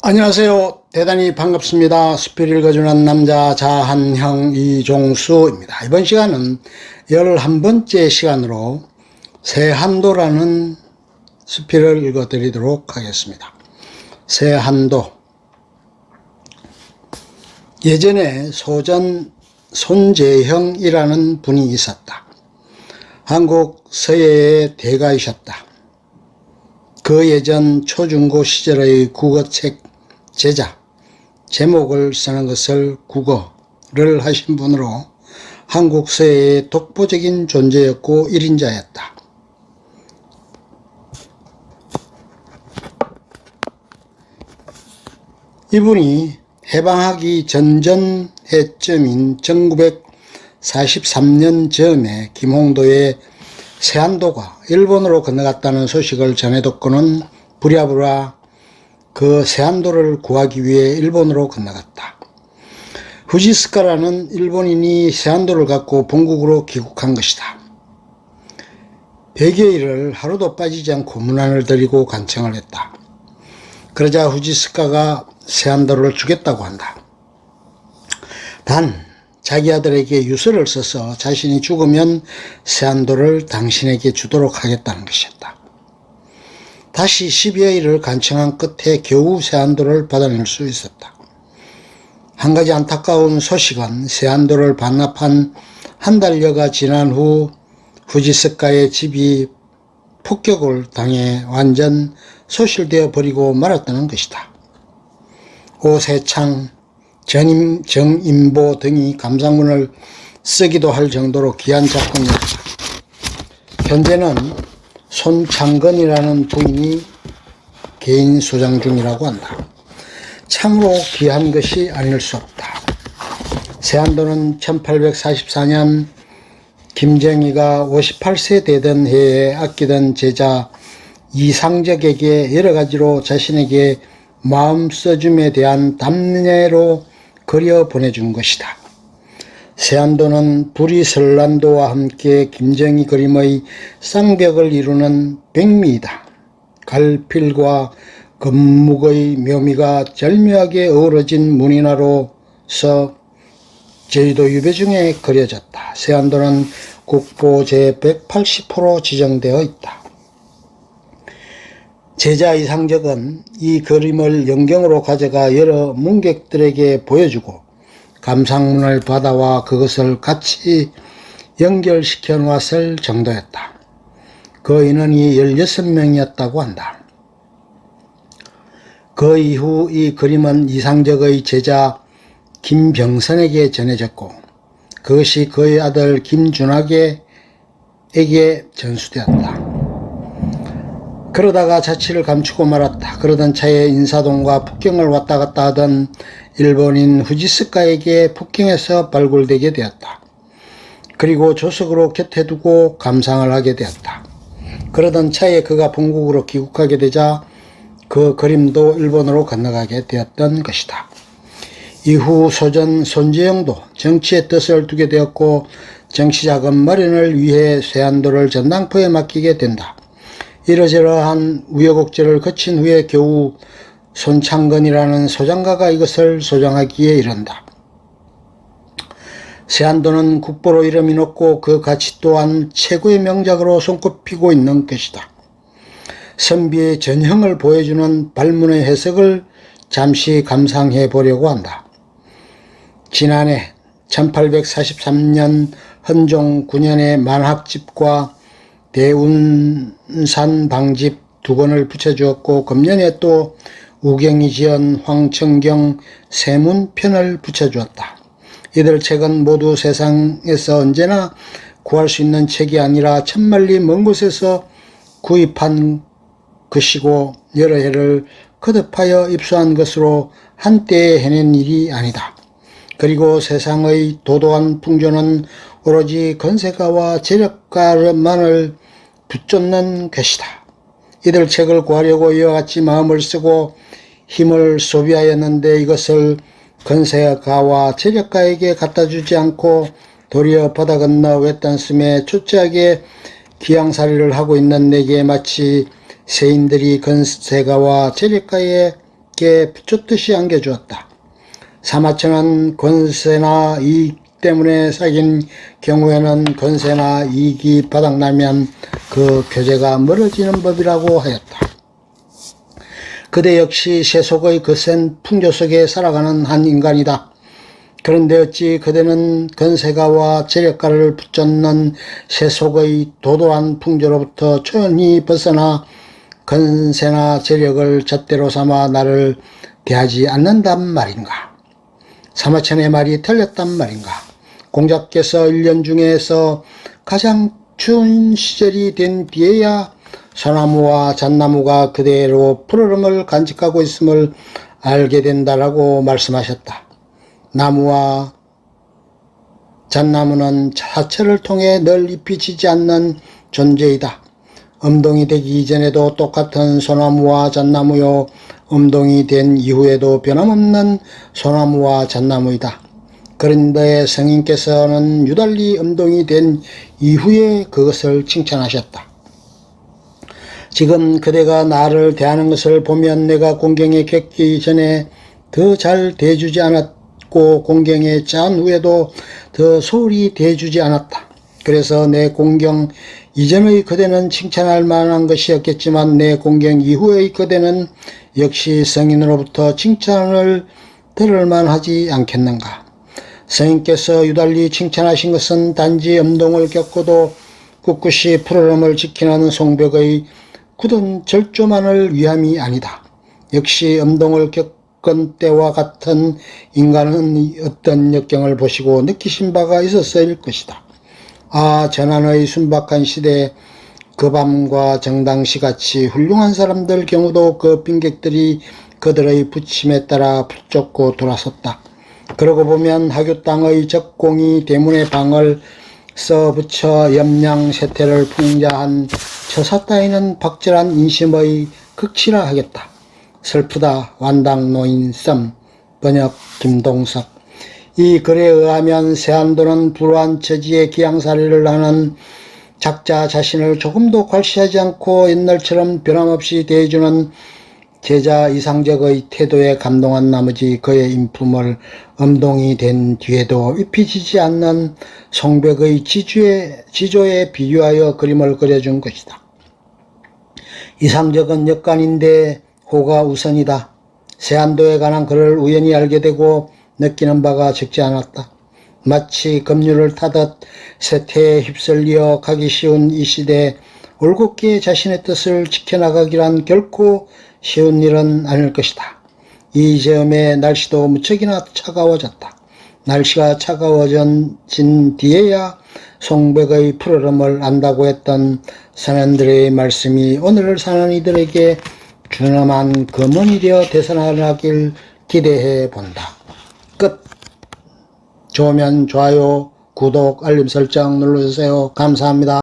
안녕하세요. 대단히 반갑습니다. 수필 읽어주는 남자 자한형 이종수입니다. 이번 시간은 11번째 시간으로 세한도라는 수필을 읽어드리도록 하겠습니다. 세한도. 예전에 소전 손재형이라는 분이 있었다. 한국 서예의 대가이셨다. 그 예전 초중고 시절의 국어책 제자, 제목을 쓰는 것을 국어를 하신 분으로 한국 서예의 독보적인 존재였고 일인자였다. 이분이 해방하기 전전해쯤인 1943년 즈음에 김홍도의 세한도가 일본으로 건너갔다는 소식을 전해 듣고는 부랴부랴 그 세한도를 구하기 위해 일본으로 건너갔다. 후지스카라는 일본인이 세한도를 갖고 본국으로 귀국한 것이다. 100여일을 하루도 빠지지 않고 문안을 드리고 간청을 했다. 그러자 후지스카가 세한도를 주겠다고 한다. 단 자기 아들에게 유서를 써서 자신이 죽으면 세한도를 당신에게 주도록 하겠다는 것이었다. 다시 10여일을 간청한 끝에 겨우 세한도를 받아낼 수 있었다. 한 가지 안타까운 소식은 세한도를 반납한 한 달여가 지난 후 후지스카의 집이 폭격을 당해 완전 소실되어 버리고 말았다는 것이다. 오세창, 정인보 등이 감상문을 쓰기도 할 정도로 귀한 작품이었다. 현재는 손창건이라는 부인이 개인 소장 중이라고 한다. 참으로 귀한 것이 아닐 수 없다. 세한도는 1844년 김정희가 58세 되던 해에 아끼던 제자 이상적에게 여러 가지로 자신에게 마음 써줌에 대한 답례로 그려 보내준 것이다. 세한도는 부리설란도와 함께 김정희 그림의 쌍벽을 이루는 백미이다. 갈필과 금묵의 묘미가 절묘하게 어우러진 문인화로서 제주도 유배 중에 그려졌다. 세한도는 국보 제180호로 지정되어 있다. 제자 이상적은 이 그림을 영경으로 가져가 여러 문객들에게 보여주고 감상문을 받아와 그것을 같이 연결시켜 놓았을 정도였다. 그 인원이 16명이었다고 한다. 그 이후 이 그림은 이상적의 제자 김병선에게 전해졌고 그것이 그의 아들 김준학에게 전수되었다. 그러다가 자취를 감추고 말았다. 그러던 차에 인사동과 북경을 왔다 갔다 하던 일본인 후지스카에게 북경에서 발굴되게 되었다. 그리고 조석으로 곁에 두고 감상을 하게 되었다. 그러던 차에 그가 본국으로 귀국하게 되자 그 그림도 일본으로 건너가게 되었던 것이다. 이후 소전 손재형도 정치의 뜻을 두게 되었고 정치자금 마련을 위해 세한도를 전당포에 맡기게 된다. 이러저러한 우여곡절을 거친 후에 겨우 손창건이라는 소장가가 이것을 소장하기에 이른다. 세한도는 국보로 이름이 높고 그 가치 또한 최고의 명작으로 손꼽히고 있는 것이다. 선비의 전형을 보여주는 발문의 해석을 잠시 감상해 보려고 한다. 지난해 1843년 헌종 9년에 만학집과 대운산 방집 두 권을 붙여주었고 금년에 또 우경이 지은 황천경 세문편을 붙여주었다. 이들 책은 모두 세상에서 언제나 구할 수 있는 책이 아니라 천만리 먼 곳에서 구입한 것이고 여러 해를 거듭하여 입수한 것으로 한때에 해낸 일이 아니다. 그리고 세상의 도도한 풍조는 오로지 건세가와 재력가만을 붙잡는 것이다. 이들 책을 구하려고 이와 같이 마음을 쓰고 힘을 소비하였는데 이것을 건세가와 재력가에게 갖다 주지 않고 도리어 바다 건너 외딴섬에 초췌하게 기양살이를 하고 있는 내게 마치 세인들이 건세가와 재력가의 고맙게 부처듯이 안겨주었다. 사마천은 권세나 이익 때문에 사귄 경우에는 권세나 이익이 바닥나면 그 교제가 멀어지는 법이라고 하였다. 그대 역시 세속의 거센 풍조 속에 살아가는 한 인간이다. 그런데 어찌 그대는 권세가와 재력가를 붙잡는 세속의 도도한 풍조로부터 초연히 벗어나 권세나 재력을 잣대로 삼아 나를 대하지 않는단 말인가? 사마천의 말이 틀렸단 말인가? 공자께서 1년 중에서 가장 추운 시절이 된 뒤에야 소나무와 잣나무가 그대로 푸르름을 간직하고 있음을 알게 된다라고 말씀하셨다. 나무와 잣나무는 자체를 통해 늘 잎이 지지 않는 존재이다. 엄동이 되기 이전에도 똑같은 소나무와 잣나무요, 엄동이 된 이후에도 변함없는 소나무와 잣나무이다. 그런데 성인께서는 유달리 엄동이 된 이후에 그것을 칭찬하셨다. 지금 그대가 나를 대하는 것을 보면 내가 공경에 겪기 전에 더 잘 대해주지 않았고 공경에 처한 후에도 더 소홀히 대해주지 않았다. 그래서 내 공경 이전의 그대는 칭찬할 만한 것이었겠지만 내 공경 이후의 그대는 역시 성인으로부터 칭찬을 들을 만하지 않겠는가. 성인께서 유달리 칭찬하신 것은 단지 엄동을 겪고도 꿋꿋이 푸르름을 지키는 송벽의 굳은 절조만을 위함이 아니다. 역시 엄동을 겪은 때와 같은 인간은 어떤 역경을 보시고 느끼신 바가 있었을 것이다. 아, 전한의 순박한 시대 그 밤과 정당시같이 훌륭한 사람들 경우도 그 빈객들이 그들의 부침에 따라 붙잡고 돌아섰다. 그러고 보면 하교 땅의 적공이 대문의 방을 써붙여 염량 세태를 풍자한 처사 따위는 박절한 인심의 극치라 하겠다. 슬프다. 완당 노인 썸. 번역 김동석. 이 글에 의하면 세안도는 불우한 처지에 기양살이를 하는 작자 자신을 조금도 괄시하지 않고 옛날처럼 변함없이 대해주는 제자 이상적의 태도에 감동한 나머지 그의 인품을 엄동이 된 뒤에도 잎이 지지 않는 송벽의 지조에 비유하여 그림을 그려준 것이다. 이상적은 역관인데 호가 우선이다. 세안도에 관한 글을 우연히 알게 되고 느끼는 바가 적지 않았다. 마치 급류를 타듯 세태에 휩쓸려 가기 쉬운 이 시대에 올곧게 자신의 뜻을 지켜나가기란 결코 쉬운 일은 아닐 것이다. 이 즈음에 날씨도 무척이나 차가워졌다. 날씨가 차가워진 뒤에야 송백의 푸르름을 안다고 했던 선원들의 말씀이 오늘을 사는 이들에게 준엄한 금원이 되어 되살아나길 기대해 본다. 끝. 좋으면 좋아요, 구독, 알림 설정 눌러주세요. 감사합니다.